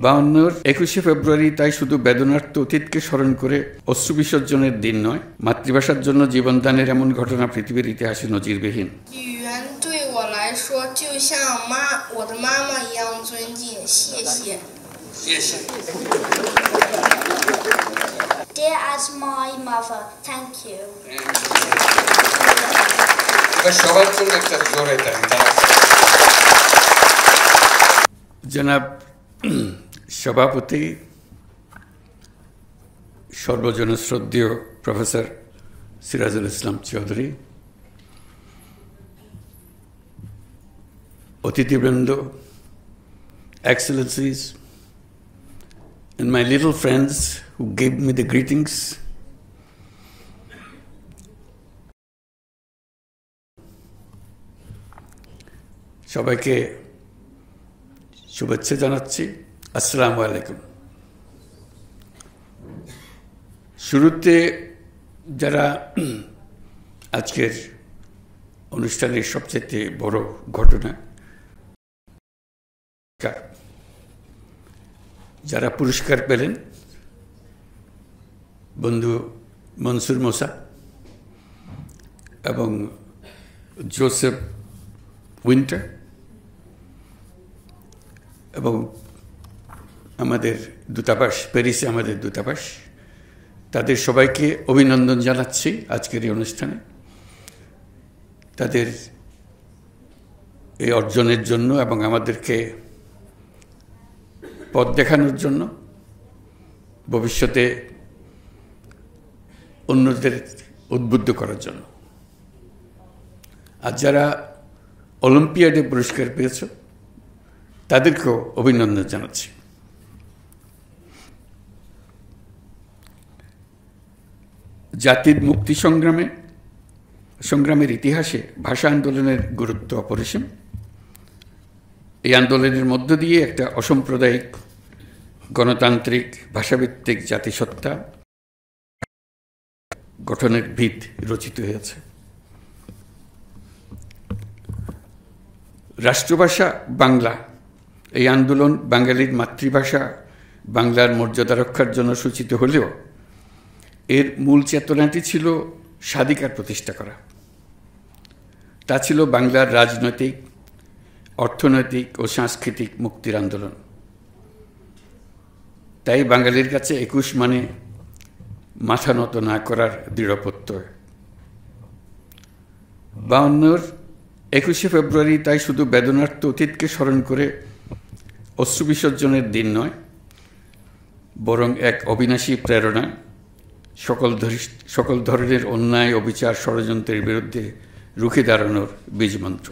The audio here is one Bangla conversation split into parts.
52 21শে ফেব্রুয়ারি তাই শুধু বেদনার্ত অতীতকে স্মরণ করে অশ্রু বিসর্জনের দিন নয়, মাতৃভাষার জন্য জীবনদানের এমন ঘটনা পৃথিবীর ইতিহাসে নজিরবিহীন। 语言对我来说就像我的妈妈一样尊敬，谢谢。谢谢。 Dear as my mother, thank you. সবার জন্য একটা জোরে তালি। জনাব সভাপতি, সর্বজন শ্রদ্ধেয় প্রফেসর সিরাজুল ইসলাম চৌধুরী, অতিথিবৃন্দ, excellencies, and my little friends who gave me the greetings, সবাইকে শুভেচ্ছা জানাচ্ছি। আসসালামু আলাইকুম। শুরুতে যারা আজকের অনুষ্ঠানের সবচেয়ে বড় ঘটনা, যারা পুরস্কার পেলেন, বন্ধু মনসুর মোসা এবং জোসেফ উইন্টার এবং আমাদের দূতাবাস, প্যারিসে আমাদের দূতাবাস, তাদের সবাইকে অভিনন্দন জানাচ্ছি আজকের এই অনুষ্ঠানে। তাদের এই অর্জনের জন্য এবং আমাদেরকে পথ দেখানোর জন্য, ভবিষ্যতে অন্যদের উদ্বুদ্ধ করার জন্য। আর যারা অলিম্পিয়াডে পুরস্কার পেয়েছ তাদেরকেও অভিনন্দন জানাচ্ছি। জাতির মুক্তি সংগ্রামের ইতিহাসে ভাষা আন্দোলনের গুরুত্ব অপরিসীম। এই আন্দোলনের মধ্য দিয়ে একটা অসাম্প্রদায়িক গণতান্ত্রিক ভাষাভিত্তিক জাতিসত্তা গঠনের ভিত রচিত হয়েছে। রাষ্ট্রভাষা বাংলা, এই আন্দোলন বাঙালির মাতৃভাষা বাংলার মর্যাদা রক্ষার জন্য সূচিত হলেও এর মূল চেতনাটি ছিল স্বাধিকার প্রতিষ্ঠা করা। তা ছিল বাংলার রাজনৈতিক, অর্থনৈতিক ও সাংস্কৃতিক মুক্তির আন্দোলন। তাই বাঙালির কাছে 21 মানে মাথা নত না করার দৃঢ় প্রত্যয়। 52 21শে ফেব্রুয়ারি তাই শুধু বেদনার্ত অতীতকে স্মরণ করে অশ্রু বিসর্জনের দিন নয়, বরং এক অবিনাশী প্রেরণা, সকল ধরনের অন্যায়, অবিচার, ষড়যন্ত্রের বিরুদ্ধে রুখে দাঁড়ানোর বীজমন্ত্র।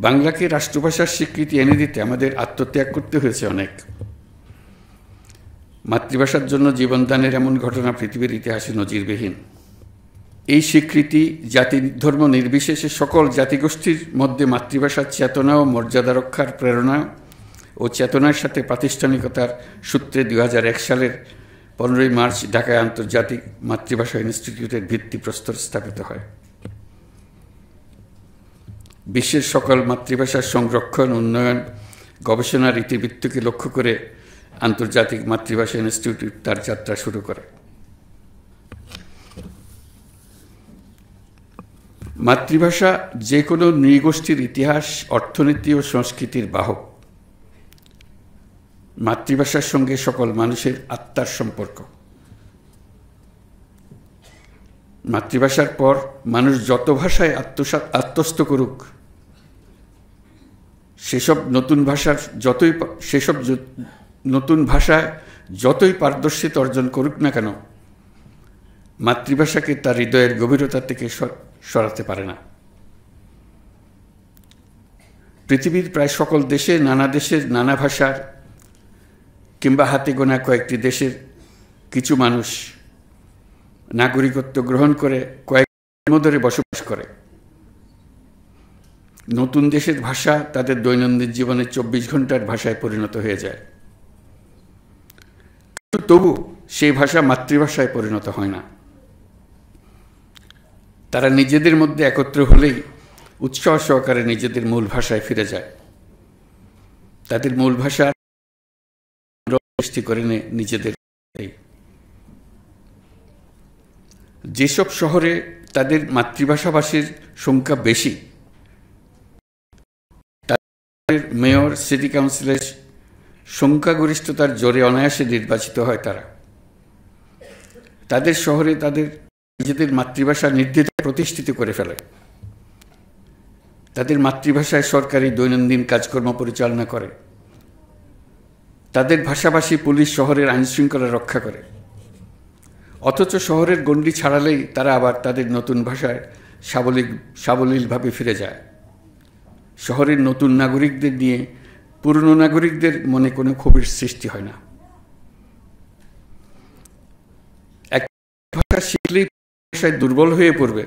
বাংলাকে রাষ্ট্রভাষার স্বীকৃতি এনে দিতে আমাদের আত্মত্যাগ করতে হয়েছে অনেক। মাতৃভাষার জন্য জীবনদানের এমন ঘটনা পৃথিবীর ইতিহাসে নজিরবিহীন। এই স্বীকৃতি জাতি ধর্ম নির্বিশেষে সকল জাতিগোষ্ঠীর মধ্যে মাতৃভাষার চেতনা ও মর্যাদা রক্ষার প্রেরণা ও চেতনার সাথে প্রাতিষ্ঠানিকতার সূত্রে 2001 সালের 15 মার্চ ঢাকায় আন্তর্জাতিক মাতৃভাষা ইনস্টিটিউটের ভিত্তিপ্রস্তর স্থাপিত হয়। বিশ্বের সকল মাতৃভাষার সংরক্ষণ, উন্নয়ন, গবেষণার ইতিবৃত্তকে লক্ষ্য করে আন্তর্জাতিক মাতৃভাষা ইনস্টিটিউট তার যাত্রা শুরু করে। মাতৃভাষা যে কোনো নৃগোষ্ঠীর ইতিহাস, অর্থনীতি ও সংস্কৃতির বাহক। মাতৃভাষার সঙ্গে সকল মানুষের আত্মার সম্পর্ক। মাতৃভাষার পর মানুষ যত ভাষায় আত্মস্থ করুক, সেসব নতুন ভাষায় যতই পারদর্শিতা অর্জন করুক না কেন, মাতৃভাষাকে তার হৃদয়ের গভীরতা থেকে সরাতে পারে না। পৃথিবীর প্রায় সকল দেশে, নানা দেশের নানা ভাষার কিংবা হাতে গোনা কয়েকটি দেশের কিছু মানুষ নাগরিকত্ব গ্রহণ করে কয়েক ধরে বসবাস করে। নতুন দেশের ভাষা তাদের দৈনন্দিন জীবনে 24 ঘন্টার ভাষায় পরিণত হয়ে যায়। তবু সেই ভাষা মাতৃভাষায় পরিণত হয় না। তারা নিজেদের মধ্যে একত্র হলেই উৎসাহ সহকারে নিজেদের মূল ভাষায় ফিরে যায়। তাদের মূল ভাষা সৃষ্টি করে নিজেদের। যেসব শহরে তাদের মাতৃভাষাভাষীর সংখ্যা বেশি, তাদের মেয়র, সিটি কাউন্সিলের সংখ্যাগরিষ্ঠতার জোরে অনায়াসে নির্বাচিত হয় তারা। তাদের শহরে তাদের নিজেদের মাতৃভাষা নির্দ্বিধায় প্রতিষ্ঠিত করে ফেলে। তাদের মাতৃভাষায় সরকারি দৈনন্দিন কাজকর্ম পরিচালনা করে। তাদের ভাষাভাষী পুলিশ শহরের আইনশৃঙ্খলা রক্ষা করে। অথচ শহরের গণ্ডি ছাড়ালেই তারা আবার তাদের নতুন ভাষায় সাবলীলভাবে ফিরে যায়। শহরের নতুন নাগরিকদের নিয়ে পুরনো নাগরিকদের মনে কোনো ক্ষোভের সৃষ্টি হয় না। এক ভাষা শিখলেই ভাষায় দুর্বল হয়ে পড়বে,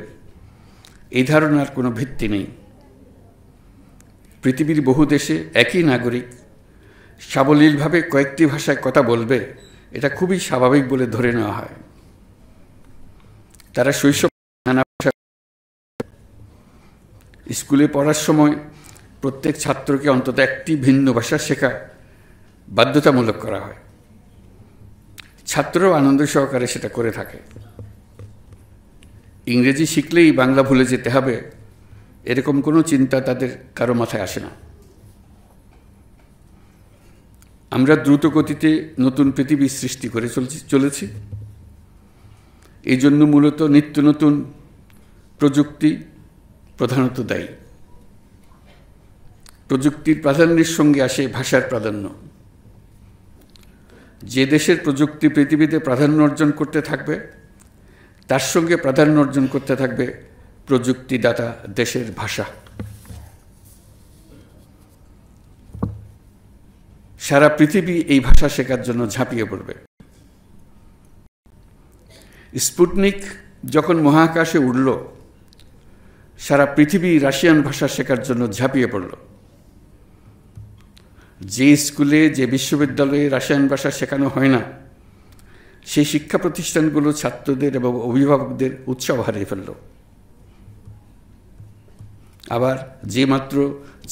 এই ধারণার কোনো ভিত্তি নেই। পৃথিবীর বহু দেশে একই নাগরিক সাবলীলভাবে কয়েকটি ভাষায় কথা বলবে, এটা খুবই স্বাভাবিক বলে ধরে নেওয়া হয়। তারা শৈশব নানা ভাষা স্কুলে পড়ার সময় প্রত্যেক ছাত্রকে অন্তত একটি ভিন্ন ভাষা শেখা বাধ্যতামূলক করা হয়। ছাত্রও আনন্দ সহকারে সেটা করে থাকে। ইংরেজি শিখলেই বাংলা ভুলে যেতে হবে, এরকম কোনো চিন্তা তাদের কারো মাথায় আসে না। আমরা দ্রুত গতিতে নতুন পৃথিবী সৃষ্টি করে চলেছি। এই জন্য মূলত নিত্য নতুন প্রযুক্তি প্রধানত দায়ী। প্রযুক্তির প্রাধান্যের সঙ্গে আসে ভাষার প্রাধান্য। যে দেশের প্রযুক্তি পৃথিবীতে প্রাধান্য অর্জন করতে থাকবে, তার সঙ্গে প্রাধান্য অর্জন করতে থাকবে প্রযুক্তিদাতা দেশের ভাষা। সারা পৃথিবী এই ভাষা শেখার জন্য ঝাঁপিয়ে পড়বে। স্পুটনিক যখন মহাকাশে উড়ল, সারা পৃথিবী রাশিয়ান ভাষা শেখার জন্য ঝাঁপিয়ে পড়ল। যে স্কুলে, যে বিশ্ববিদ্যালয়ে রাশিয়ান ভাষা শেখানো হয় না, সেই শিক্ষা প্রতিষ্ঠানগুলো ছাত্রদের এবং অভিভাবকদের উৎসাহ হারিয়ে ফেলল। আবার যে মাত্র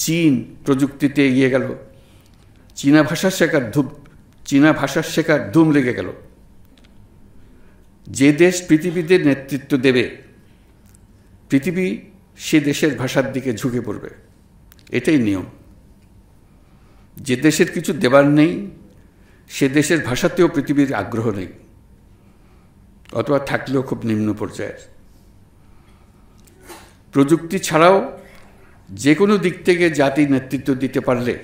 চীন প্রযুক্তিতে এগিয়ে গেল, চীনা ভাষা শেখার ধুম লেগে গেল। যে দেশ পৃথিবীতে নেতৃত্ব দেবে, পৃথিবী সে দেশের ভাষার দিকে ঝুঁকে পড়বে। এটাই নিয়ম। যে দেশের কিছু দেবার নেই, সে দেশের ভাষাতেও পৃথিবীর আগ্রহ নেই, অথবা থাকলেও খুব নিম্ন পর্যায়ের। প্রযুক্তি ছাড়াও যে কোনো দিক থেকে জাতি নেতৃত্ব দিতে পারলে,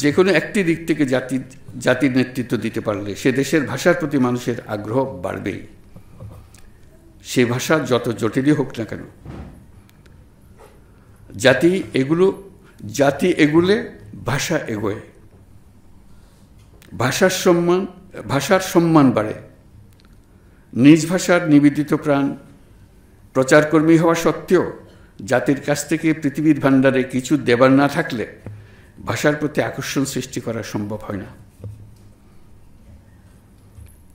যে কোনো একটি দিক থেকে জাতির নেতৃত্ব দিতে পারলে, সে দেশের ভাষার প্রতি মানুষের আগ্রহ বাড়বেই, সে ভাষা যত জটিলই হোক না কেন। জাতি এগুলে ভাষা এগোয়। ভাষার সম্মান বাড়ে। নিজ ভাষার নিবেদিত প্রাণ প্রচারকর্মী হওয়া সত্ত্বেও জাতির কাছ থেকে পৃথিবীর ভাণ্ডারে কিছু দেবার না থাকলে ভাষার প্রতি আকর্ষণ সৃষ্টি করা সম্ভব হয় না।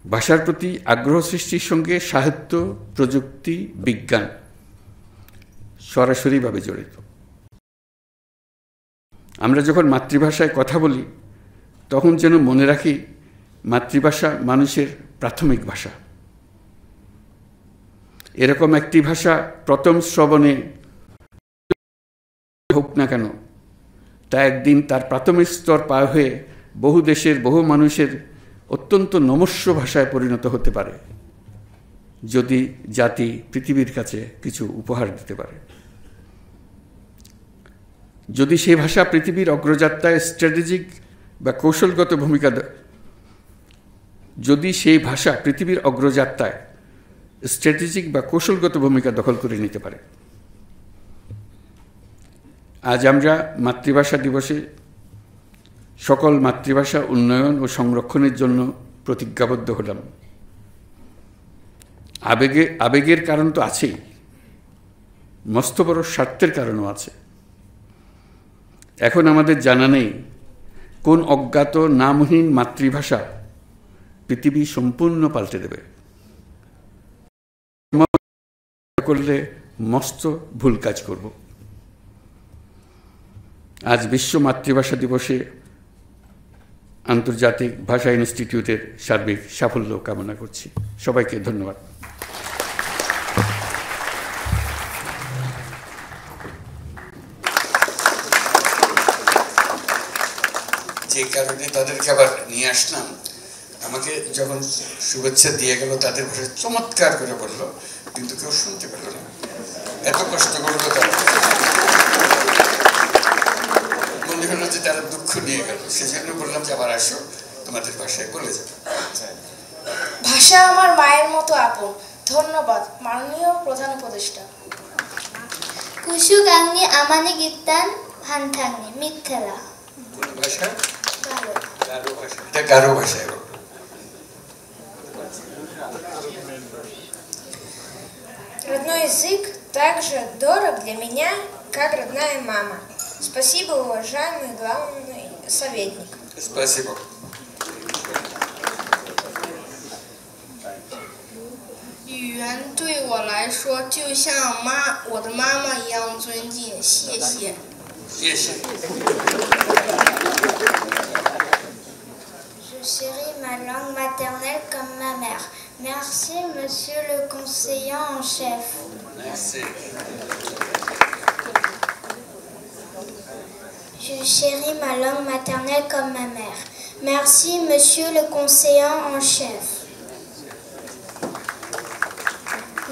ভাষার প্রতি আগ্রহ সৃষ্টির সঙ্গে সাহিত্য, প্রযুক্তি, বিজ্ঞান সরাসরিভাবে জড়িত। আমরা যখন মাতৃভাষায় কথা বলি, তখন যেন মনে রাখি মাতৃভাষা মানুষের প্রাথমিক ভাষা। এরকম একটি ভাষা প্রথম শ্রবণে হোক না কেন, তা একদিন তার প্রাথমিক স্তর পার হয়ে বহু দেশের বহু মানুষের অত্যন্ত নমস্য ভাষায় পরিণত হতে পারে, যদি জাতি পৃথিবীর কাছে কিছু উপহার দিতে পারে। যদি সেই ভাষা পৃথিবীর অগ্রযাত্রায় স্ট্র্যাটেজিক বা কৌশলগত ভূমিকা দখল করে নিতে পারে। আজ আমরা মাতৃভাষা দিবসে সকল মাতৃভাষা উন্নয়ন ও সংরক্ষণের জন্য প্রতিজ্ঞাবদ্ধ হলাম। আবেগের কারণ তো আছেই, মস্ত বড় স্বার্থের কারণও আছে। এখন আমাদের জানা নেই কোন অজ্ঞাত নামহীন মাতৃভাষা পৃথিবী সম্পূর্ণ পাল্টে দেবে। করলে মস্ত ভুল কাজ করব। আজ বিশ্ব মাতৃভাষা দিবসে আন্তর্জাতিক ভাষা ইনস্টিটিউটের সার্বিক সাফল্য কামনা করছি। সবাইকে ধন্যবাদ। যে কারণে তাদেরকে আবার নিয়ে আসলাম, আমাকে যখন শুভেচ্ছা দিয়ে গেল তাদের ভাষায় চমৎকার করে বললো, কিন্তু কেউ শুনতে পেল না, এত কষ্ট করলো তারা, মনে হলো যে তারা দুঃখ নিয়ে গেল। সেজন্য বললাম যে আবার আসো, তোমাদের ভাষায় বলে যাবে। ভাষা আমার মায়ের মতো আপন। ধন্যবাদ মাননীয় প্রধান উপদেষ্টা। 구슈강니 아마니 기탄 한탕니 미텔라. কোন ভাষা? 가로. গারো ভাষা। এটা গারো ভাষায় বলবো। Родной язык так же дорог для меня, как родная мама. Спасибо, уважаемый главный советник. Спасибо. 语言对我来说就像我的妈妈一样尊敬，谢谢。谢谢。 Je chéris ma langue maternelle comme ma mère. Merci, monsieur le conseiller en chef. Merci. Je chéris ma langue maternelle comme ma mère. Merci, monsieur le conseiller en chef.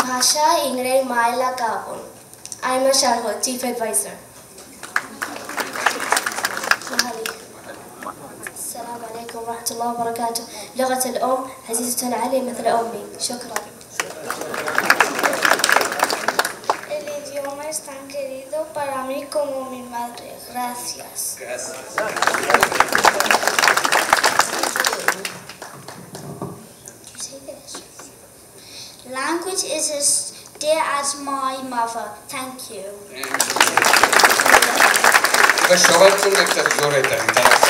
Bhasha Ingray Maila Kapun. I'm a Sharho, Chief Advisor. السلام عليكم ورحمة الله وبركاته. لغة الأم عزيزة علي مثل أمي. شكرا. El idioma es tan querido para mí como mi madre. Gracias. Language is as dear as my mother. Thank you. এবার সবার জন্য একটা জোরে তালি।